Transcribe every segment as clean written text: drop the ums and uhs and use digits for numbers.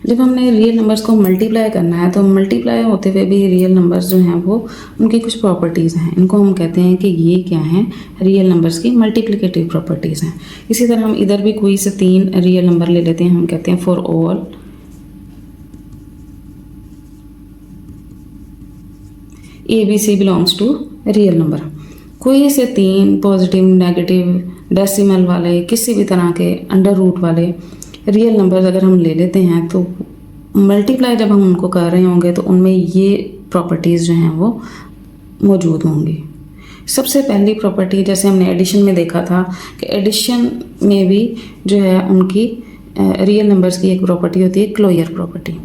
जब हमने real numbers को मल्टीप्लाई करना है तो मल्टीप्लाई होते हुए भी रियल नंबर्स जो हैं वो उनकी कुछ प्रॉपर्टीज़ हैं, इनको हम कहते हैं कि ये क्या हैं, रियल नंबर्स की मल्टीप्लिकेटिव प्रॉपर्टीज़ हैं। इसी तरह हम इधर भी कोई से 3 रियल नंबर ले लेते हैं, हम कहते हैं for all ABC belongs to real number. कोई से 3 पॉजिटिव, नेगेटिव, डेसिमल वाले, किसी भी तरह के अंडर रूट वाले रियल नंबर्स अगर हम ले लेते हैं तो मल्टीप्लाई जब हम उनको कर रहे होंगे तो उनमें ये प्रॉपर्टीज़ जो हैं वो मौजूद होंगी। सबसे पहली प्रॉपर्टी, जैसे हमने एडिशन में देखा था कि एडिशन में भी जो है उनकी रियल नंबर्स की एक प्रॉपर्टी होती है क्लोजर प्रॉपर्टी।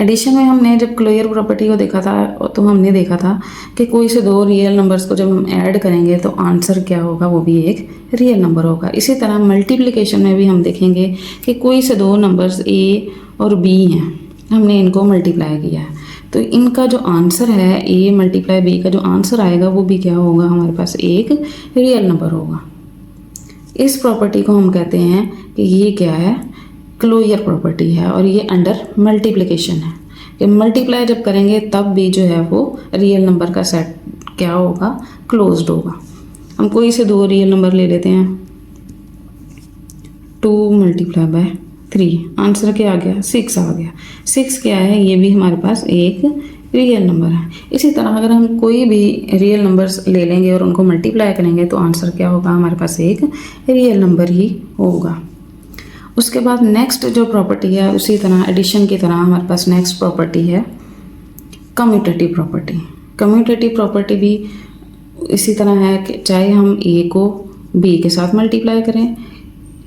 एडिशन में हमने जब क्लोजर प्रॉपर्टी को देखा था तो हमने देखा था कि कोई से 2 रियल नंबर्स को जब हम ऐड करेंगे तो आंसर क्या होगा, वो भी एक रियल नंबर होगा। इसी तरह मल्टीप्लिकेशन में भी हम देखेंगे कि कोई से 2 नंबर्स A और B हैं, हमने इनको मल्टीप्लाई किया है तो इनका जो आंसर है A मल्टीप्लाई B का जो आंसर आएगा वो भी क्या होगा, हमारे पास एक रियल नंबर होगा। इस प्रॉपर्टी को हम कहते हैं कि ये क्या है, क्लोजर प्रॉपर्टी है और ये अंडर मल्टीप्लिकेशन है कि मल्टीप्लाई जब करेंगे तब भी जो है वो रियल नंबर का सेट क्या होगा, क्लोज्ड होगा। हम कोई से 2 रियल नंबर ले लेते हैं, 2 मल्टीप्लाई बाय 3, आंसर क्या आ गया, 6 आ गया। 6 क्या है, ये भी हमारे पास एक रियल नंबर है। इसी तरह अगर हम कोई भी रियल नंबर्स ले लेंगे और उनको मल्टीप्लाई करेंगे तो आंसर क्या होगा, हमारे पास एक रियल नंबर ही होगा। उसके बाद नेक्स्ट जो प्रॉपर्टी है, उसी तरह एडिशन की तरह हमारे पास नेक्स्ट प्रॉपर्टी है कम्यूटेटिव प्रॉपर्टी। कम्यूटेटिव प्रॉपर्टी भी इसी तरह है कि चाहे हम A को B के साथ मल्टीप्लाई करें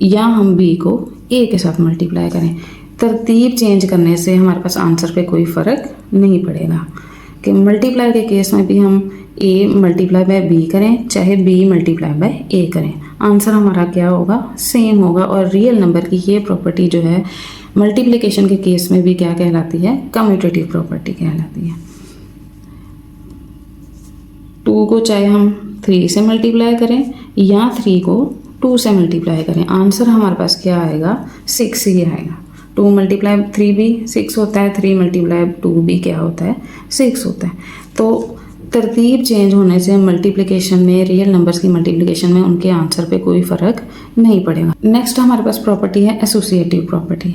या हम B को A के साथ मल्टीप्लाई करें, तरतीब चेंज करने से हमारे पास आंसर पे कोई फ़र्क नहीं पड़ेगा। कि मल्टीप्लाई के केस में भी हम A मल्टीप्लाई बाय B करें चाहे B मल्टीप्लाई बाय A करें, आंसर हमारा क्या होगा, सेम होगा। और रियल नंबर की ये प्रॉपर्टी जो है मल्टीप्लिकेशन के केस में भी क्या कहलाती है, कम्यूटेटिव प्रॉपर्टी कहलाती है। 2 को चाहे हम 3 से मल्टीप्लाई करें या 3 को 2 से मल्टीप्लाई करें, आंसर हमारे पास क्या आएगा, 6 ही आएगा। 2 मल्टीप्लाई 3 भी 6 होता है, 3 मल्टीप्लाई 2 भी क्या होता है, 6 होता है। तो तरतीब चेंज होने से मल्टीप्लिकेशन में, रियल नंबर्स की मल्टीप्लिकेशन में उनके आंसर पे कोई फ़र्क नहीं पड़ेगा। नेक्स्ट हमारे पास प्रॉपर्टी है एसोसिएटिव प्रॉपर्टी।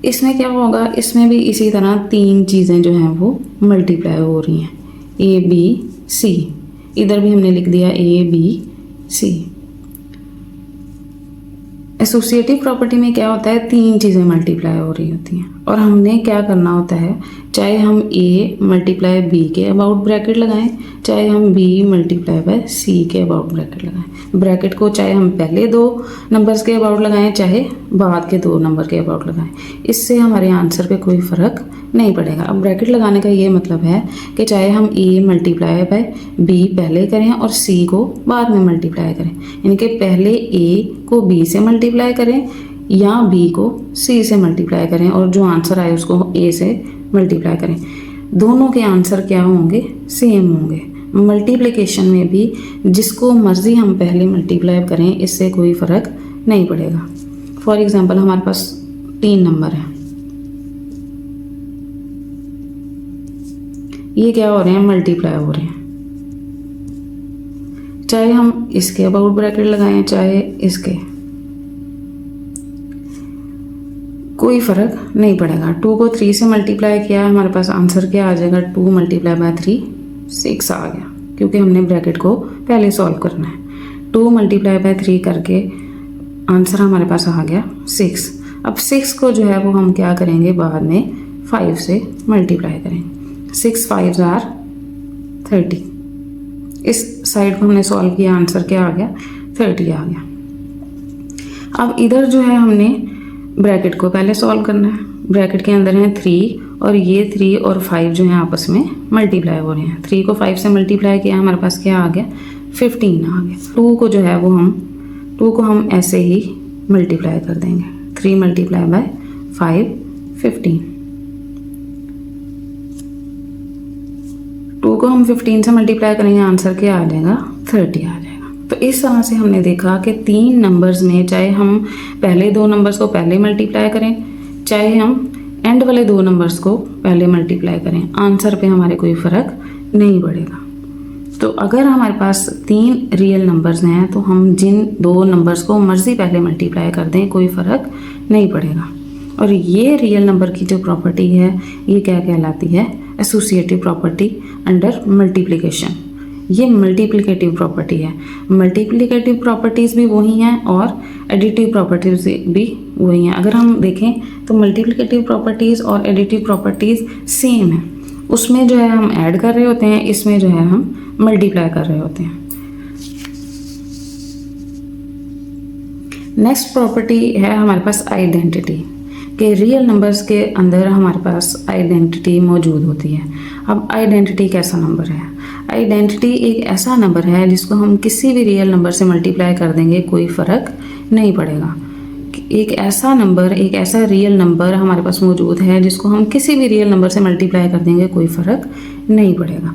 इसमें क्या होगा, इसमें भी इसी तरह 3 चीज़ें जो हैं वो मल्टीप्लाई हो रही हैं, ABC, इधर भी हमने लिख दिया ABC। एसोसिएटिव प्रॉपर्टी में क्या होता है, 3 चीज़ें मल्टीप्लाई हो रही होती हैं और हमने क्या करना होता है, चाहे हम A मल्टीप्लाई B के अबाउट ब्रैकेट लगाएं चाहे हम B मल्टीप्लाई बाय C के अबाउट ब्रैकेट लगाएं। ब्रैकेट को चाहे हम पहले 2 नंबर्स के अबाउट लगाएं चाहे बाद के 2 नंबर के अबाउट लगाएं, इससे हमारे आंसर पे कोई फ़र्क नहीं पड़ेगा। अब ब्रैकेट लगाने का ये मतलब है कि चाहे हम A मल्टीप्लाई बाय B पहले करें और C को बाद में मल्टीप्लाई करें, यानी कि पहले A को B से मल्टीप्लाई करें या B को C से मल्टीप्लाई करें और जो आंसर आए उसको A से मल्टीप्लाई करें, दोनों के आंसर क्या होंगे, सेम होंगे। मल्टीप्लिकेशन में भी जिसको मर्ज़ी हम पहले मल्टीप्लाई करें, इससे कोई फ़र्क नहीं पड़ेगा। फॉर एग्ज़ाम्पल हमारे पास 3 नंबर हैं, ये क्या हो रहे हैं, मल्टीप्लाई हो रहे हैं। चाहे हम इसके अबाउट ब्रैकेट लगाएं चाहे इसके, कोई फ़र्क नहीं पड़ेगा। 2 को 3 से मल्टीप्लाई किया, हमारे पास आंसर क्या आ जाएगा, 2 मल्टीप्लाई बाय 3 6 आ गया, क्योंकि हमने ब्रैकेट को पहले सॉल्व करना है। 2 मल्टीप्लाई बाय 3 करके आंसर हमारे पास आ गया 6। अब 6 को जो है वो हम क्या करेंगे, बाद में 5 से मल्टीप्लाई करेंगे। 6 5 आर 30, इस साइड को हमने सॉल्व किया, आंसर क्या आ गया, 30 आ गया। अब इधर जो है हमने ब्रैकेट को पहले सॉल्व करना है। ब्रैकेट के अंदर है 3 और ये 3 और 5 जो है आपस में मल्टीप्लाई हो रहे हैं। 3 को 5 से मल्टीप्लाई किया, हमारे पास क्या आ गया, 15 आ गया। 2 को जो है वो हम ऐसे ही मल्टीप्लाई कर देंगे, 3 मल्टीप्लाई बाय 5 15। 2 को हम 15 से मल्टीप्लाई करेंगे, आंसर क्या आ जाएगा, 30 आ जाएगा। तो इस तरह से हमने देखा कि 3 नंबर्स में चाहे हम पहले 2 नंबर्स को पहले मल्टीप्लाई करें चाहे हम एंड वाले दो नंबर्स को पहले मल्टीप्लाई करें, आंसर पे हमारे कोई फ़र्क नहीं पड़ेगा। तो अगर हमारे पास 3 रियल नंबर्स हैं तो हम जिन दो नंबर्स को मर्ज़ी पहले मल्टीप्लाई कर दें, कोई फ़र्क नहीं पड़ेगा। और ये रियल नंबर की जो प्रॉपर्टी है ये क्या कहलाती है? Associative property under multiplication. ये मल्टीप्लिकेटिव प्रॉपर्टी है। मल्टीप्लिकेटिव प्रॉपर्टीज़ भी वही हैं और एडिटिव प्रॉपर्टीज़ भी वही हैं। अगर हम देखें तो मल्टीप्लिकेटिव प्रॉपर्टीज़ और एडिटिव प्रॉपर्टीज़ सेम है। उसमें जो है हम ऐड कर रहे होते हैं, इसमें जो है हम मल्टीप्लाई कर रहे होते हैं। नेक्स्ट प्रॉपर्टी है हमारे पास आइडेंटिटी, कि रियल नंबर्स के अंदर हमारे पास आइडेंटिटी मौजूद होती है। अब आइडेंटिटी कैसा नंबर है? आइडेंटिटी एक ऐसा नंबर है जिसको हम किसी भी रियल नंबर से मल्टीप्लाई कर देंगे, कोई फ़र्क नहीं पड़ेगा। एक ऐसा नंबर, एक ऐसा रियल नंबर हमारे पास मौजूद है जिसको हम किसी भी रियल नंबर से मल्टीप्लाई कर देंगे, कोई फ़र्क नहीं पड़ेगा।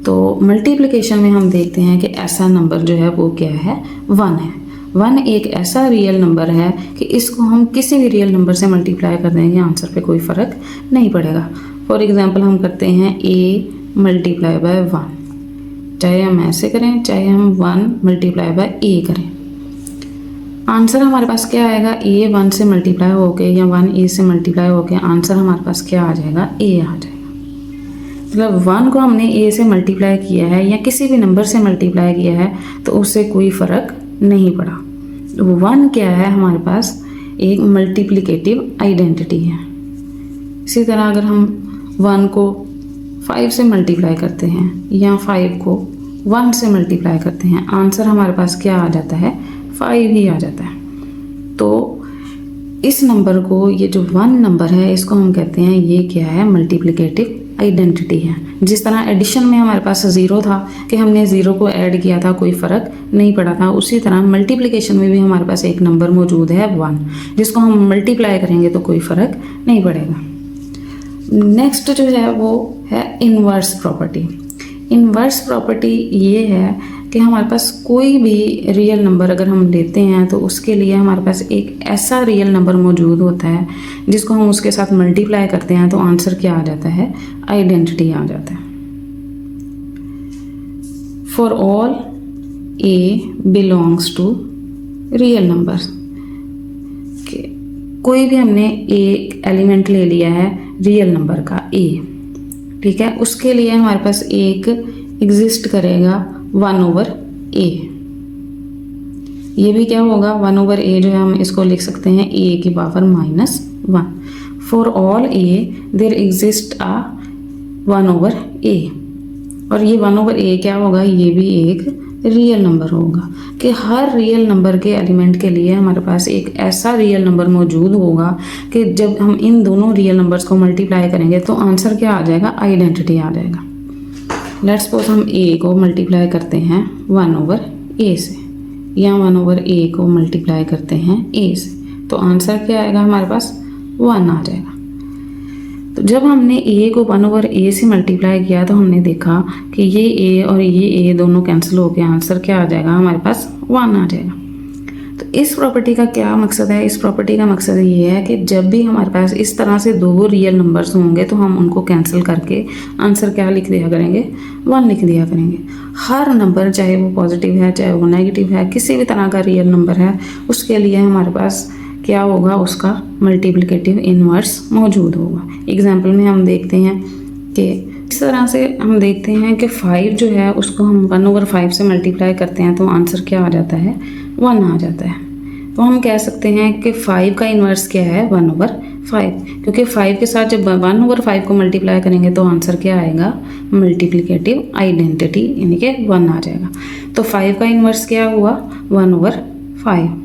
तो मल्टीप्लिकेशन में हम देखते हैं कि ऐसा नंबर जो है वो क्या है? 1 है। 1 एक ऐसा रियल नंबर है कि इसको हम किसी भी रियल नंबर से मल्टीप्लाई कर देंगे, आंसर पे कोई फ़र्क नहीं पड़ेगा। फॉर एग्जांपल हम करते हैं a मल्टीप्लाई बाय 1, चाहे हम ऐसे करें चाहे हम 1 मल्टीप्लाई बाय a करें, आंसर हमारे पास क्या आएगा? a 1 से मल्टीप्लाई होके या 1 a से मल्टीप्लाई होके आंसर हमारे पास क्या आ जाएगा? a आ जाएगा। मतलब 1 को हमने a से मल्टीप्लाई किया है या किसी भी नंबर से मल्टीप्लाई किया है तो उससे कोई फ़र्क नहीं पड़ा। 1 क्या है? हमारे पास एक मल्टीप्लिकेटिव आइडेंटिटी है। इसी तरह अगर हम 1 को 5 से मल्टीप्लाई करते हैं या 5 को 1 से मल्टीप्लाई करते हैं, आंसर हमारे पास क्या आ जाता है? 5 ही आ जाता है। तो इस नंबर को, ये जो 1 नंबर है इसको हम कहते हैं ये क्या है? मल्टीप्लिकेटिव आइडेंटिटी है। जिस तरह एडिशन में हमारे पास 0 था कि हमने 0 को ऐड किया था, कोई फ़र्क नहीं पड़ा था, उसी तरह मल्टीप्लिकेशन में भी हमारे पास एक नंबर मौजूद है 1, जिसको हम मल्टीप्लाई करेंगे तो कोई फ़र्क नहीं पड़ेगा। नेक्स्ट जो है वो है इन्वर्स प्रॉपर्टी। इन्वर्स प्रॉपर्टी ये है कि हमारे पास कोई भी रियल नंबर अगर हम लेते हैं तो उसके लिए हमारे पास एक ऐसा रियल नंबर मौजूद होता है जिसको हम उसके साथ मल्टीप्लाई करते हैं तो आंसर क्या आ जाता है? आइडेंटिटी आ जाता है। For all a belongs to real number, कोई भी हमने एक एलिमेंट ले लिया है रियल नंबर का a, ठीक है, उसके लिए हमारे पास एक एग्जिस्ट करेगा 1/a। ये भी क्या होगा? 1/a जो है हम इसको लिख सकते हैं a की power -1। For all a there exist a 1/a। और ये 1/a क्या होगा? ये भी एक रियल नंबर होगा कि हर रियल नंबर के एलिमेंट के लिए हमारे पास एक ऐसा रियल नंबर मौजूद होगा कि जब हम इन दोनों रियल नंबर्स को मल्टीप्लाई करेंगे तो आंसर क्या आ जाएगा? आइडेंटिटी आ जाएगा। लेट्स सपोज हम a को मल्टीप्लाई करते हैं 1/a से या 1/a को मल्टीप्लाई करते हैं a से, तो आंसर क्या आएगा? हमारे पास 1 आ जाएगा। तो जब हमने a को 1/a से मल्टीप्लाई किया तो हमने देखा कि ये a और ये a दोनों कैंसिल होकर आंसर क्या आ जाएगा? हमारे पास 1 आ जाएगा। तो इस प्रॉपर्टी का क्या मकसद है? इस प्रॉपर्टी का मकसद ये है कि जब भी हमारे पास इस तरह से दो रियल नंबर्स होंगे तो हम उनको कैंसिल करके आंसर क्या लिख दिया करेंगे? 1 लिख दिया करेंगे। हर नंबर, चाहे वो पॉजिटिव है चाहे वो नेगेटिव है, किसी भी तरह का रियल नंबर है, उसके लिए हमारे पास क्या होगा? उसका मल्टीप्लिकेटिव इन्वर्स मौजूद होगा। एग्जाम्पल में हम देखते हैं कि इस तरह से हम देखते हैं कि 5 जो है उसको हम 1/5 से मल्टीप्लाई करते हैं तो आंसर क्या आ जाता है? 1 आ जाता है। तो हम कह सकते हैं कि 5 का इन्वर्स क्या है? 1/5, क्योंकि 5 के साथ जब 1/5 को मल्टीप्लाई करेंगे तो आंसर क्या आएगा? मल्टीप्लिकेटिव आइडेंटिटी, यानी कि 1 आ जाएगा। तो 5 का इन्वर्स क्या हुआ? 1/5।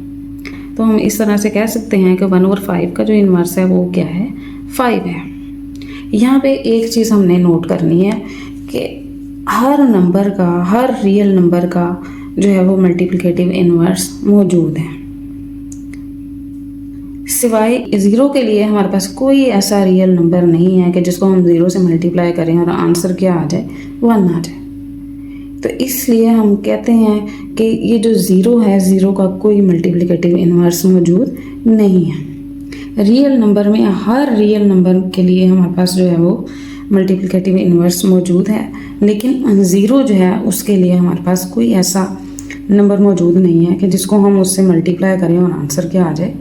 तो हम इस तरह से कह सकते हैं कि 1/5 का जो इन्वर्स है वो क्या है? 5 है। यहाँ पे एक चीज़ हमने नोट करनी है कि हर नंबर का, हर रियल नंबर का जो है वो मल्टीप्लिकेटिव इन्वर्स मौजूद है। सिवाय 0 के लिए हमारे पास कोई ऐसा रियल नंबर नहीं है कि जिसको हम 0 से मल्टीप्लाई करें और आंसर क्या आ जाए? 1 आ जाए। तो इसलिए हम कहते हैं कि ये जो 0 है, 0 का कोई मल्टीप्लिकेटिव इन्वर्स मौजूद नहीं है। रियल नंबर में हर रियल नंबर के लिए हमारे पास जो है वो मल्टीप्लिकेटिव इन्वर्स मौजूद है, लेकिन ज़ीरो जो है उसके लिए हमारे पास कोई ऐसा नंबर मौजूद नहीं है कि जिसको हम उससे मल्टीप्लाई करें और आंसर क्या आ जाए,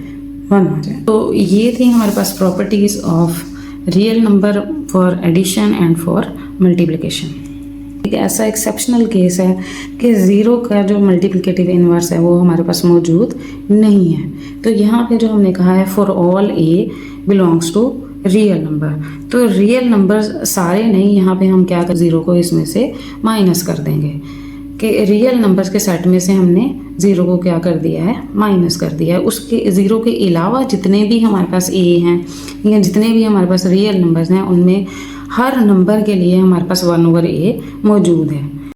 1 आ जाए। तो ये थी हमारे पास properties of real number for addition and for multiplication. एक ऐसा एक्सेप्शनल केस है कि ज़ीरो का जो मल्टीप्लिकेटिव इन्वर्स है वो हमारे पास मौजूद नहीं है। तो यहाँ पे जो हमने कहा है for all a belongs to real number, तो रियल नंबर सारे नहीं, यहाँ पे हम क्या कर ज़ीरो को इसमें से माइनस कर देंगे कि रियल नंबर्स के सेट में से हमने ज़ीरो को क्या कर दिया है, माइनस कर दिया है। उसके ज़ीरो के अलावा जितने भी हमारे पास ए हैं या जितने भी हमारे पास रियल नंबर्स हैं उनमें हर नंबर के लिए हमारे पास 1/a मौजूद है।